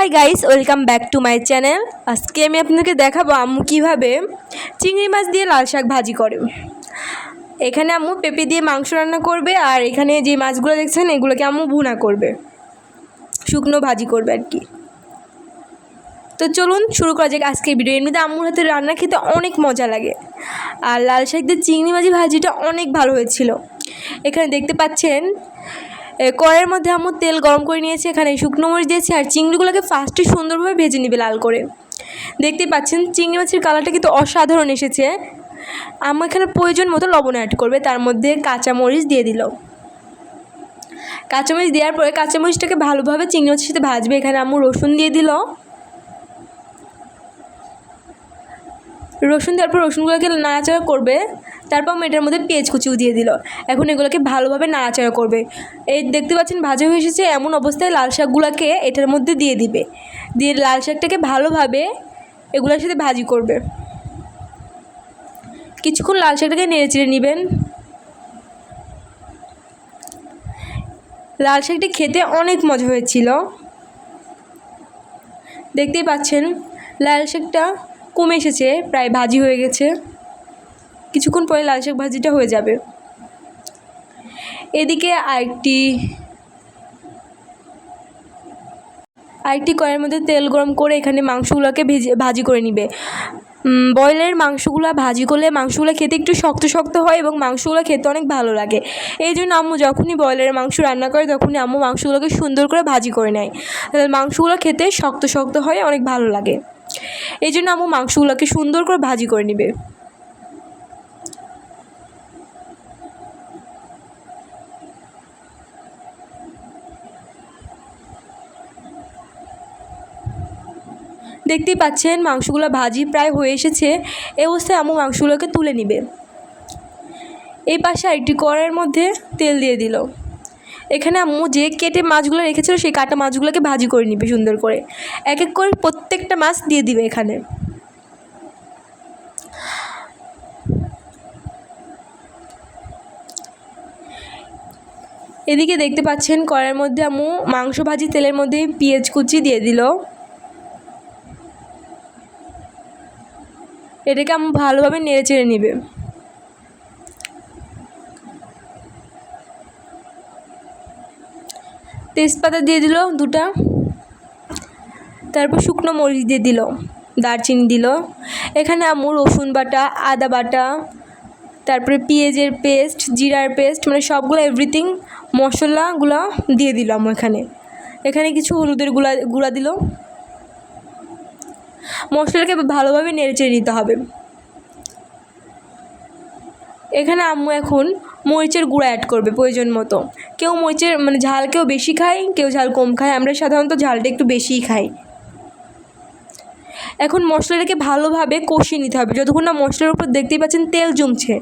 Hi guys, welcome back to my channel. আজকে আমি আপনাকে দেখাবো আম্মু কীভাবে চিংড়ি মাছ দিয়ে লাল শাক ভাজি করে। এখানে আম্মু পেঁপে দিয়ে মাংস রান্না করবে, আর এখানে যে মাছগুলো দেখছেন এগুলোকে আম্মু ভুনা করবে, শুকনো ভাজি করবে আর কি। তো চলুন শুরু করা যাক আজকের ভিডিও। এমনিতে আম্মুর হাতে রান্না খেতে অনেক মজা লাগে, আর লাল শাক দিয়ে চিংড়ি মাছ ভাজিটা অনেক ভালো হয়েছিল। এখানে দেখতে পাচ্ছেন কড়াইয়ের মধ্যে আম্মু তেল গরম করে নিয়েছে, এখানে শুকনো মরিচ দিয়েছে, আর চিংড়িগুলোকে ফার্স্টে সুন্দরভাবে ভেজে নেবে লাল করে। দেখতেই পাচ্ছেন চিংড়ি মাছের কালারটা কিন্তু অসাধারণ এসেছে। আম্মু এখানে প্রয়োজন মতো লবণ অ্যাড করবে, তার মধ্যে কাঁচামরিচ দিয়ে দিল। কাঁচামরিচ দেওয়ার পরে কাঁচামরিচটাকে ভালোভাবে চিংড়ি মাছের সাথে ভাজবে। এখানে আম্মু রসুন দিয়ে দিল। রসুন দেওয়ার পর রসুনগুলোকে নাড়াচাড়া করবে, তারপর এটার মধ্যে পেঁয়াজ কুচিও দিয়ে দিল। এখন এগুলোকে ভালোভাবে নাড়াচাড়া করবে। এই দেখতে পাচ্ছেন ভাজা হয়ে এসেছে, এমন অবস্থায় লাল শাকগুলোকে এটার মধ্যে দিয়ে দিবে। দিয়ে লাল শাকটাকে ভালোভাবে এগুলোর সাথে ভাজি করবে। কিছুক্ষণ লাল শাকটাকে নেড়ে চেড়ে নেবেন। লাল শাকটি খেতে অনেক মজা হয়েছিল। দেখতেই পাচ্ছেন লাল শাকটা কমে এসেছে, প্রায় ভাজি হয়ে গেছে। কিছুক্ষণ পরে লাল শাক ভাজিটা হয়ে যাবে। এদিকে আরেকটি কড়াইয়ের মধ্যে তেল গরম করে এখানে মাংসগুলোকে ভাজি করে নিবে। ব্রয়লারের মাংসগুলো ভাজি করলে মাংসগুলো খেতে একটু শক্ত শক্ত হয় এবং মাংসগুলো খেতে অনেক ভালো লাগে। এই জন্য আম্মু যখনই ব্রয়লারের মাংস রান্না করে তখনই আম্মু মাংসগুলোকে সুন্দর করে ভাজি করে নেয়। মাংসগুলো খেতে শক্ত শক্ত হয়, অনেক ভালো লাগে। এই জন্য আম্মু মাংসগুলোকে সুন্দর করে ভাজি করে নেবে। দেখতেই পাচ্ছেন মাংসগুলো ভাজি প্রায় হয়ে এসেছে। এই অবস্থায় আম্মু মাংসগুলোকে তুলে নেবে। এই পাশে আরেকটি কড়াইয়ের মধ্যে তেল দিয়ে দিল। এখানে আম্মু যে কেটে মাছগুলো রেখেছিল সেই কাটা মাছগুলোকে ভাজি করে নিবে সুন্দর করে। এক এক করে প্রত্যেকটা মাছ দিয়ে দিবে এখানে। এদিকে দেখতে পাচ্ছেন কড়াইয়ের মধ্যে আম্মু মাংস ভাজি তেলের মধ্যে পেঁয়াজ কুচি দিয়ে দিল। এটাকে আম্মু ভালোভাবে নেড়ে চেড়ে নেবে। তেজপাতা দিয়ে দিল দুটা, তারপর শুকনো মরিচ দিয়ে দিল, দারচিনি দিল। এখানে আম্মু রসুন বাটা, আদা বাটা, তারপরে পেঁয়াজের পেস্ট, জিরার পেস্ট, মানে সবগুলো এভরিথিং মশলাগুলো দিয়ে দিল আম্মু। এখানে কিছু হলুদের গুঁড়া দিল। মশলাটাকে ভালোভাবে নেড়ে চেড়ে নিতে হবে। এখানে আম্মু এখন মরিচের গুঁড়া অ্যাড করবে প্রয়োজন মতো। কেউ মরিচের ঝাল কেউ বেশি খায়, কেউ ঝাল কম খায়। আমরা সাধারণত ঝালটা একটু বেশিই খাই। এখন মশলাটাকে ভালোভাবে কষিয়ে নিতে হবে। যতক্ষণ না মশলার উপর দেখতেই পাচ্ছেন তেল জমছে,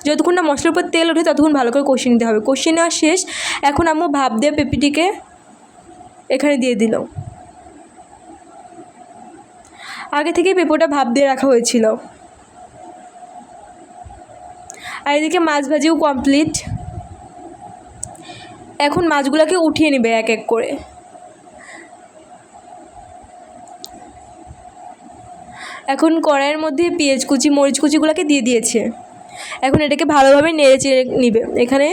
যতক্ষণ না মশলার উপর তেল ওঠে ততক্ষণ ভালো করে কষিয়ে নিতে হবে। কষিয়ে নেওয়া শেষ। এখন আম্মু ভাপ দিয়ে পেঁপেটিকে এখানে দিয়ে দিল। আগে থেকেই পেঁপেটা ভাপ দিয়ে রাখা হয়েছিল। আর এদিকে মাছ ভাজিও কমপ্লিট। এখন মাছগুলোকে উঠিয়ে নেবে এক এক করে। এখন কড়াইয়ের মধ্যে পেঁয়াজ কুচি, মরিচ কুচিগুলোকে দিয়ে দিয়েছে। এখন এটাকে ভালোভাবে নেড়ে চেড়ে নিবে। এখানে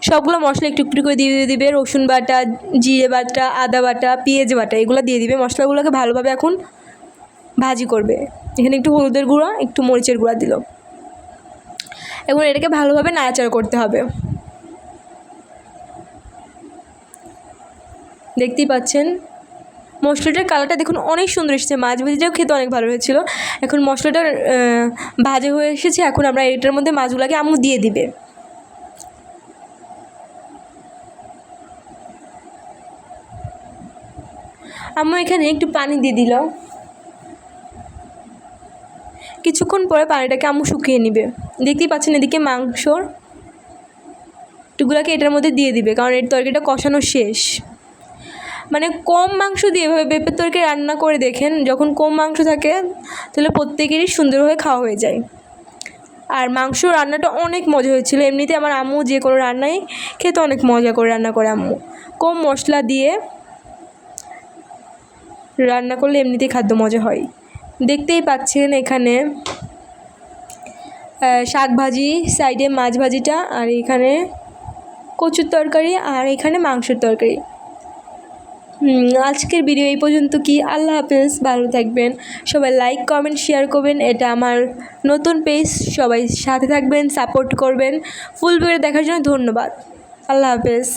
সবগুলো মশলা একটু একটু করে দিয়ে দিবে। রসুন বাটা, জিরে বাটা, আদা বাটা, পেঁয়াজ বাটা, এগুলো দিয়ে দিবে। মশলাগুলোকে ভালোভাবে এখন ভাজি করবে। এখানে একটু হলুদের গুঁড়া, একটু মরিচের গুঁড়া দিল। এখন এটাকে ভালোভাবে নাড়াচাড়া করতে হবে। দেখতেই পাচ্ছেন মশলাটার কালারটা দেখুন অনেক সুন্দর এসেছে। মাছ ভাজিটাও খেতে অনেক ভালো হয়েছিল। এখন মশলাটা ভাজা হয়ে এসেছে। এখন আমরা এটার মধ্যে মাছগুলোকে আম্মু দিয়ে দিবে। আম্মু এখানে একটু পানি দিয়ে দিল। কিছুক্ষণ পরে পানিটাকে আম্মু শুকিয়ে নেবে। দেখতেই পাচ্ছেন এদিকে মাংসর টুকরাকে এটার মধ্যে দিয়ে দিবে, কারণ এর তরকারিটা কষানো শেষ। কম মাংস দিয়ে এভাবে পেঁপের তরকারি রান্না করে দেখেন, যখন কম মাংস থাকে তাহলে প্রত্যেকেরই সুন্দরভাবে খাওয়া হয়ে যায়। আর মাংস রান্নাটা অনেক মজা হয়েছিল। এমনিতে আমার আম্মু যে কোনো রান্নাই খেতে অনেক মজা করে রান্না করে আম্মু। কম মশলা দিয়ে রান্না করলে এমনিতেই খাদ্য মজা হয়। দেখতেই পাচ্ছেন এখানে শাক ভাজি, সাইডে মাছ ভাজিটা, আর এখানে কচুর তরকারি, আর এখানে মাংসের তরকারি। আজকের ভিডিও এই পর্যন্ত। কি আল্লাহ হাফেজ, ভালো থাকবেন সবাই, লাইক কমেন্ট শেয়ার করবেন, এটা আমার নতুন পেজ, সবাই সাথে থাকবেন, সাপোর্ট করবেন। ফুল ভিডিও দেখার জন্য ধন্যবাদ। আল্লাহ হাফেজ।